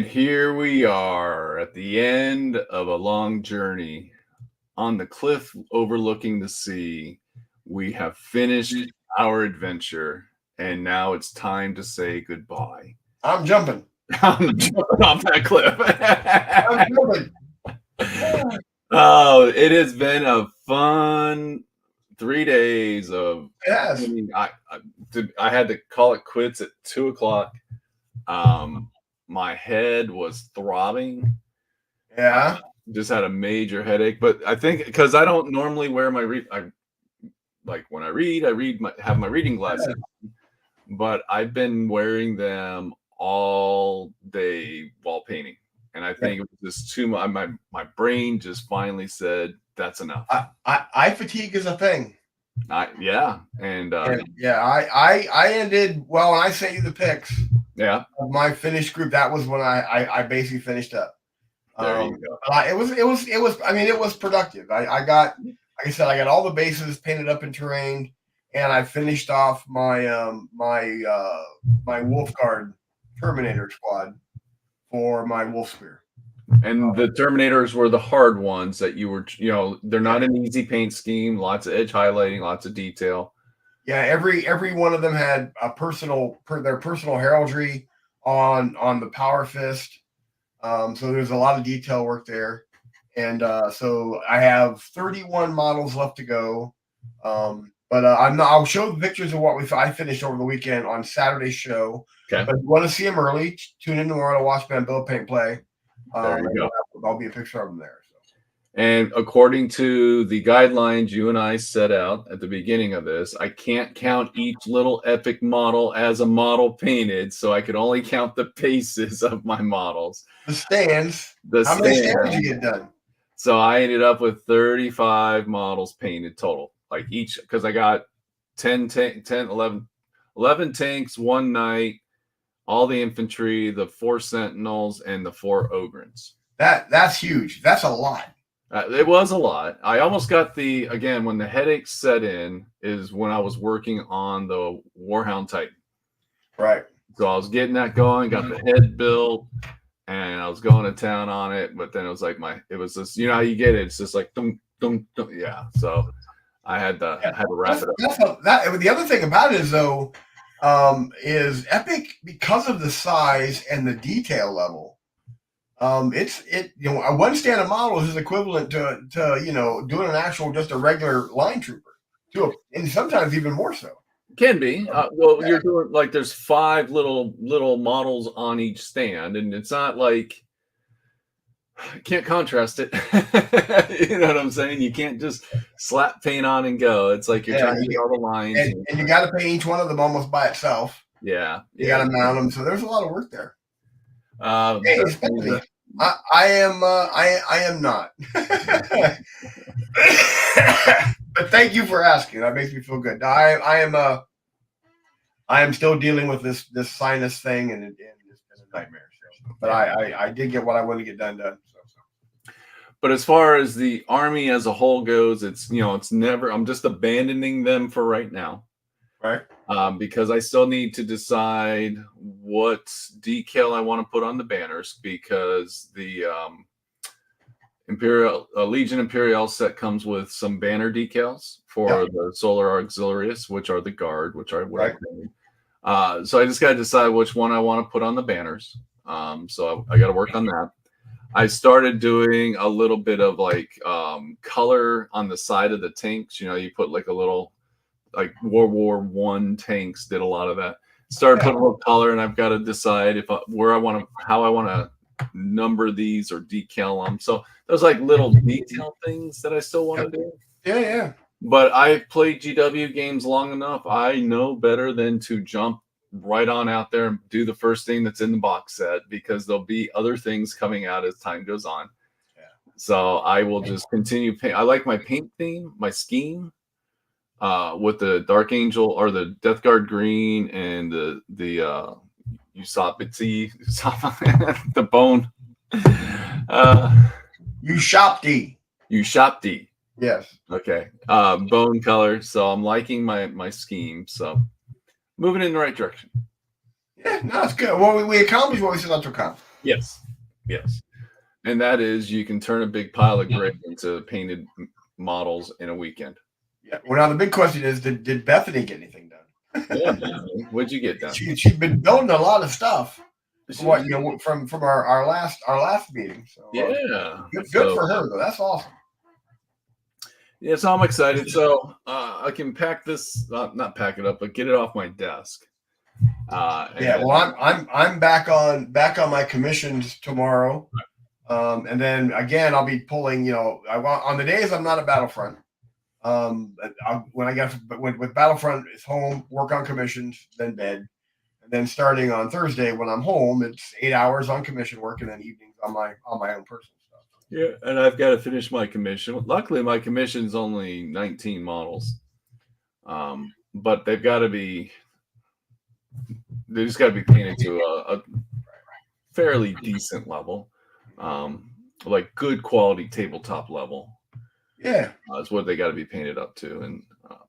here we are at the end of a long journey. On the cliff overlooking the sea, we have finished our adventure, and now it's time to say goodbye. I'm jumping. I'm jumping off that cliff. I'm jumping. Oh, it has been a fun 3 days of. Yes. I had to call it quits at 2 o'clock. My head was throbbing. Yeah. Just had a major headache, but I think because I don't normally wear my like when I read, have my reading glasses, but I've been wearing them all day while painting, and I think it was just too much. My brain just finally said that's enough. Eye fatigue is a thing. Yeah, I ended well. When I sent you the pics, yeah, of my finished group, that was when I basically finished up. There you go. It was. I mean, it was productive. I got, like I said, I got all the bases painted up and terrain, and I finished off my my Wolf Guard Terminator squad for my Wolf Spear. And the Terminators were the hard ones that you were, they're not an easy paint scheme. Lots of edge highlighting, lots of detail. Yeah, every one of them had their personal heraldry on the Power Fist. So there's a lot of detail work there, and so I have 31 models left to go. But I'll show the pictures of what I finished over the weekend on Saturday's show. Okay. But if you want to see them early, tune in tomorrow to watch Bamboa paint play. There you go. I'll be a picture of them there. So. And according to the guidelines you and I set out at the beginning of this, I can't count each little epic model as a model painted, so I could only count the paces of my models. The stands. How many stands did you get done? So I ended up with 35 models painted total. Like each, because I got 11 tanks, one knight, all the infantry, the 4 sentinels, and the 4 ogrins. That's huge. That's a lot. It was a lot. I almost got when the headaches set in is when I was working on the Warhound Titan. Right. So I was getting that going, got the head built, and I was going to town on it. But then it was like it was just, how you get it. It's just like, dum, dum, dum. Yeah. So I had to wrap it up. The other thing about it is, though, is Epic, because of the size and the detail level. A one stand of models is equivalent to doing an actual just a regular line trooper and sometimes even more so. Can be. You're doing like there's 5 little models on each stand, and it's not like can't contrast it. You know what I'm saying? You can't just slap paint on and go. It's like you're trying to get all the lines, and you got to paint each one of them almost by itself. Yeah, you got to mount them, so there's a lot of work there. I am not. But thank you for asking. That makes me feel good. I am still dealing with this sinus thing, and it's been a nightmare. So. But I did get what I wanted to get done. So. But as far as the army as a whole goes, it's never. I'm just abandoning them for right now. Right. Because I still need to decide what decal I want to put on the banners, because the Legion Imperial set comes with some banner decals for the Solar Auxiliaries, which are the Guard, which are what I painted. So I just got to decide which one I want to put on the banners. So I got to work on that. I started doing a little bit of color on the side of the tanks. You put like a little. Like World War I tanks did a lot of that. Started putting a little color, and I've got to decide how I want to number these or decal them. So there's like little detail things that I still want to do. Yeah. But I played GW games long enough. I know better than to jump right on out there and do the first thing that's in the box set, because there'll be other things coming out as time goes on. Yeah. So I will just continue paint. I like my paint theme, my scheme. With the Dark Angel or the Death Guard green and the Usopity, the bone. Ushopti. Yes. Okay. Bone color. So I'm liking my scheme. So moving in the right direction. Yeah, no, it's good. Well, we accomplished what we set out to accomplish. Yes. Yes. And that is you can turn a big pile of gray into painted models in a weekend. Yeah. Well, now the big question is, did Bethany get anything done? Yeah, Bethany, what'd you get done? She'd been building a lot of stuff. From our last meeting. So Yeah. good for her though. That's awesome. Yeah, so I'm excited. So I can pack this, not pack it up, but get it off my desk. Yeah, well, I'm back on my commissions tomorrow, and then again I'll be pulling. On the days I'm not at Battlefront. When I get with Battlefront, it's home, work on commissions, then bed, and then starting on Thursday when I'm home, it's 8 hours on commission work, and then evenings on my own personal stuff. Yeah, and I've got to finish my commission. Luckily, my commission's only 19 models, but they just got to be painted to a fairly decent level, like good quality tabletop level. Yeah, that's what they got to be painted up to, and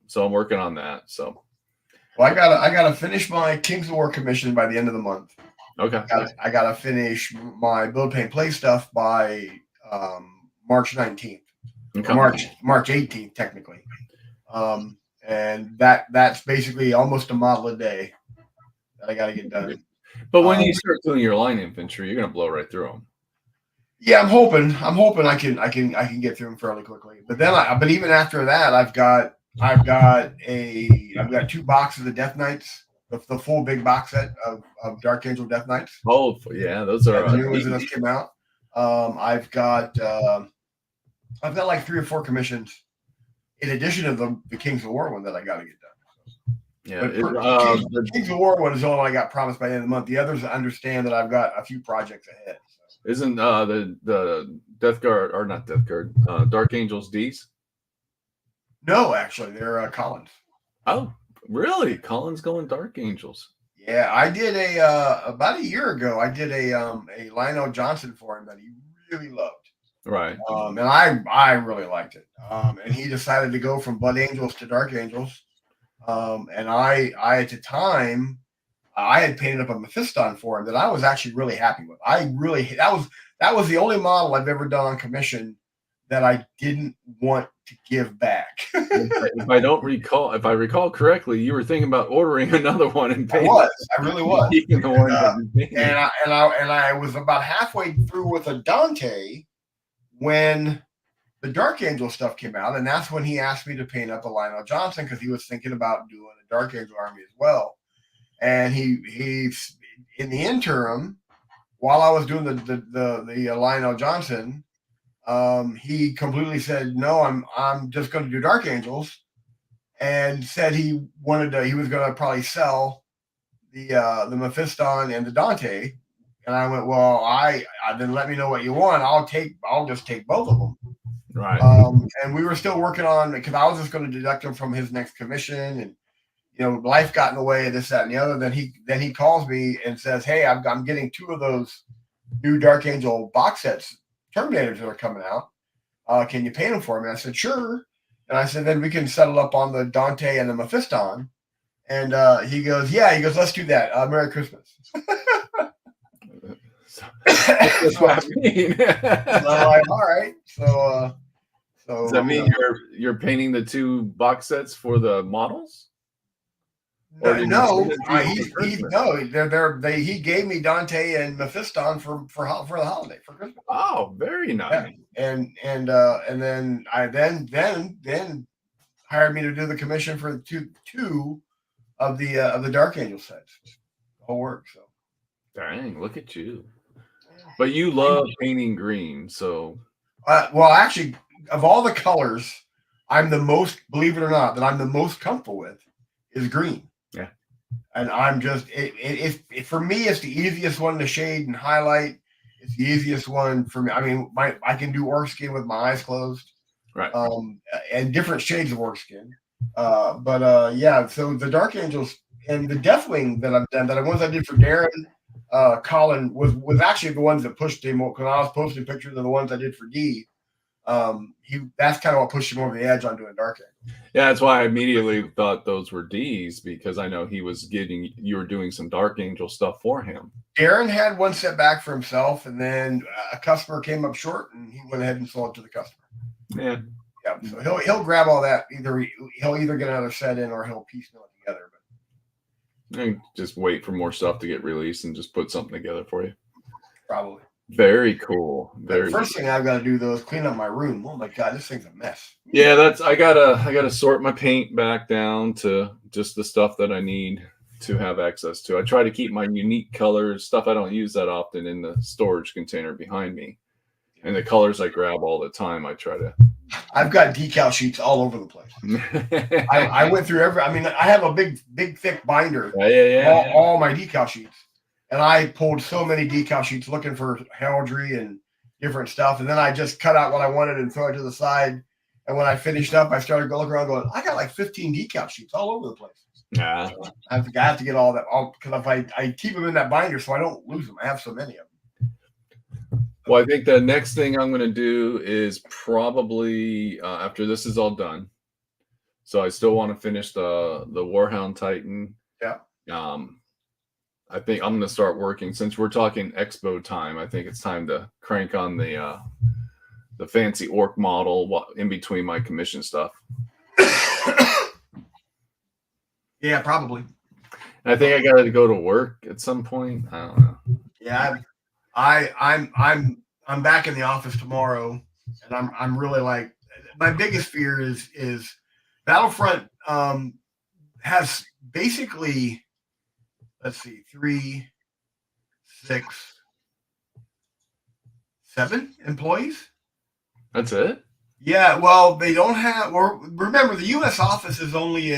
so I'm working on that. So, well, I gotta finish my Kings of War commission by the end of the month. Okay, I gotta finish my build, paint, play stuff by March 19th, okay. March 18th technically, and that's basically almost a model a day that I got to get done. But when you start doing your line infantry, you're gonna blow right through them. Yeah, I'm hoping I can get through them fairly quickly. But then, but even after that, I've got 2 boxes of Death Knights, the full big box set of Dark Angel Death Knights. Oh yeah, those are the new ones that just came out. I've got like 3 or 4 commissions in addition to the Kings of War one that I got to get done. Yeah, the Kings of War one is all I got promised by the end of the month. The others understand that I've got a few projects ahead. So. Isn't the Death Guard or not Death Guard Dark Angels D's? No, actually, they're Collins. Oh, really? Collins going Dark Angels? Yeah, I did about a year ago. I did a Lionel Johnson for him that he really loved. Right. And I really liked it. And he decided to go from Blood Angels to Dark Angels. And I at the time I had painted up a Mephiston for him that I was actually really happy with. That was the only model I've ever done on commission that I didn't want to give back. If I recall correctly, you were thinking about ordering another one and paying. I really was. And I was about halfway through with a Dante when the Dark Angel stuff came out, and that's when he asked me to paint up a Lionel Johnson because he was thinking about doing a Dark Angel army as well. And he in the interim, while I was doing the Lionel Johnson, he completely said, no, I'm just going to do Dark Angels, and said he was going to probably sell the Mephiston and the Dante. And I went, well, I then let me know what you want. I'll just take both of them. Right. And we were still working on, because I was just going to deduct him from his next commission, and life got in the way of this, that, and the other. Then he calls me and says, hey, I'm getting 2 of those new Dark Angel box sets, Terminators that are coming out. Can you paint them for me? I said, sure. And I said, then we can settle up on the Dante and the Mephiston. And he goes, yeah. He goes, let's do that. Merry Christmas. That's what I mean. So I'm all right. So does that mean you're painting the 2 box sets for the models? No, he gave me Dante and Mephiston for the holiday, for Christmas. Oh, very nice. Yeah. And then I then hired me to do the commission for two of the Dark Angel sets. The whole work. So dang, look at you. But you love painting green, so well, actually, of all the colors, believe it or not, that I'm the most comfortable with is green. Yeah. And I'm just for me, it's the easiest one to shade and highlight. It's the easiest one for me. I mean, I can do orc skin with my eyes closed, right? And different shades of orc skin. Yeah. So the Dark Angels and the Deathwing that I've done, the ones I did for Darren, Colin was actually the ones that pushed him, because I was posting pictures of the ones I did for D. that's kind of what pushed him over the edge on doing dark angle. Yeah, that's why I immediately thought those were D's, because I know you were doing some Dark Angel stuff for him. Darren had one set back for himself, and then a customer came up short, and he went ahead and sold it to the customer. Yeah. Yeah, so he'll grab all that. He'll either get another set in or he'll piecemeal it together. And just wait for more stuff to get released and just put something together for you. Probably. Very cool. The first thing I've got to do though is clean up my room. Oh my god, this thing's a mess. Yeah, I gotta sort my paint back down to just the stuff that I need to have access to. I try to keep my unique colors, stuff I don't use that often, in the storage container behind me. And the colors I grab all the time, I try to. I've got decal sheets all over the place. I went through I have a big, thick binder. Yeah. All my decal sheets. And I pulled so many decal sheets looking for heraldry and different stuff. And then I just cut out what I wanted and throw it to the side. And when I finished up, I started looking around going, I got like 15 decal sheets all over the place. Yeah. So I have to get all that, because if I keep them in that binder so I don't lose them. I have so many of them. Well, I think the next thing I'm going to do is probably after this is all done. So I still want to finish the Warhound Titan. Yeah. I think I'm going to start working, since we're talking expo time. I think it's time to crank on the fancy orc model in between my commission stuff. Yeah, probably. And I think I got to go to work at some point. I don't know. Yeah, I'm back in the office tomorrow, and I'm really like, my biggest fear is Battlefront has basically, let's see, 3, 6, 7 employees. That's it? Yeah, well, they don't have, or remember, the U.S. office is only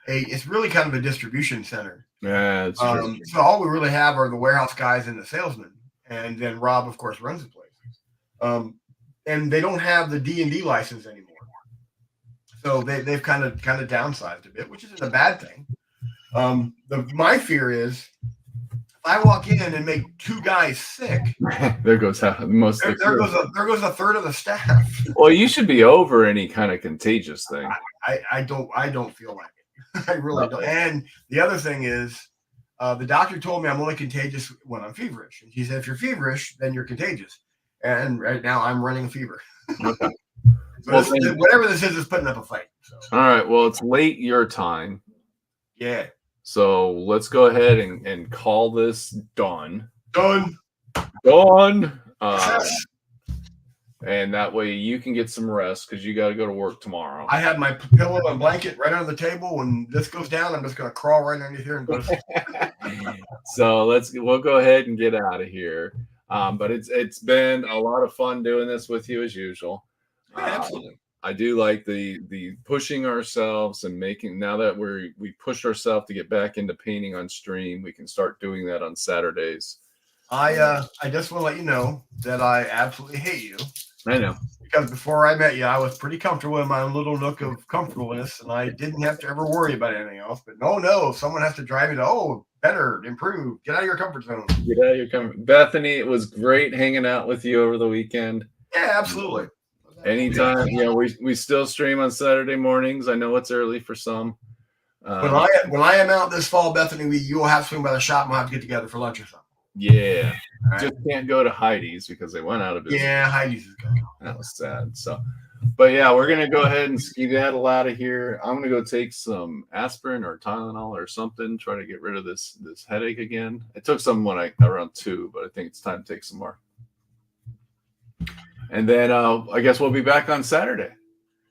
it's really kind of a distribution center. Yeah, it's true. So all we really have are the warehouse guys and the salesmen, and then Rob, of course, runs the place. And they don't have the D&D license anymore, so they've kind of downsized a bit, which isn't a bad thing. My fear is, if I walk in and make 2 guys sick, there goes most. There goes a third of the staff. Well, you should be over any kind of contagious thing. I don't feel like it. I really don't. And the other thing is, the doctor told me I'm only contagious when I'm feverish. And he said, if you're feverish, then you're contagious. And right now I'm running a fever. Okay. So whatever this is putting up a fight. So. All right. Well, it's late your time. Yeah. So let's go ahead and call this done. Done. And that way you can get some rest, because you got to go to work tomorrow. I have my pillow and blanket right under the table. When this goes down, I'm just going to crawl right underneath here and go to sleep. So we'll go ahead and get out of here. But it's been a lot of fun doing this with you as usual. Yeah, absolutely. I do like the pushing ourselves and making, now that we pushed ourselves to get back into painting on stream, we can start doing that on Saturdays. I just want to let you know that I absolutely hate you. I know. Because before I met you, I was pretty comfortable in my own little nook of comfortableness, and I didn't have to ever worry about anything else. But no, someone has to drive me to, better, improve, get out of your comfort zone. Get out of your comfort. Bethany, it was great hanging out with you over the weekend. Yeah, absolutely. Anytime, we still stream on Saturday mornings. I know it's early for some. When I am out this fall, Bethany, you will have to swing by the shop and we'll have to get together for lunch or something. Yeah. Right. Just can't go to Heidi's because they went out of business. Yeah, Heidi's is gone. That was sad. So, but yeah, we're gonna go ahead and skedaddle out of here. I'm gonna go take some aspirin or Tylenol or something, try to get rid of this headache again. I took some when around 2, but I think it's time to take some more. And then I guess we'll be back on Saturday.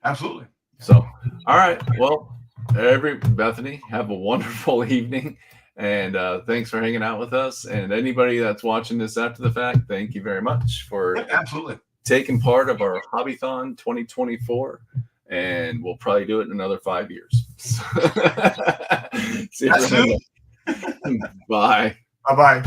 Absolutely. So, all right. Well, Bethany, have a wonderful evening. And thanks for hanging out with us. And anybody that's watching this after the fact, thank you very much for absolutely taking part of our Hobbython 2024. And we'll probably do it in another 5 years. See you soon. Bye. Bye-bye.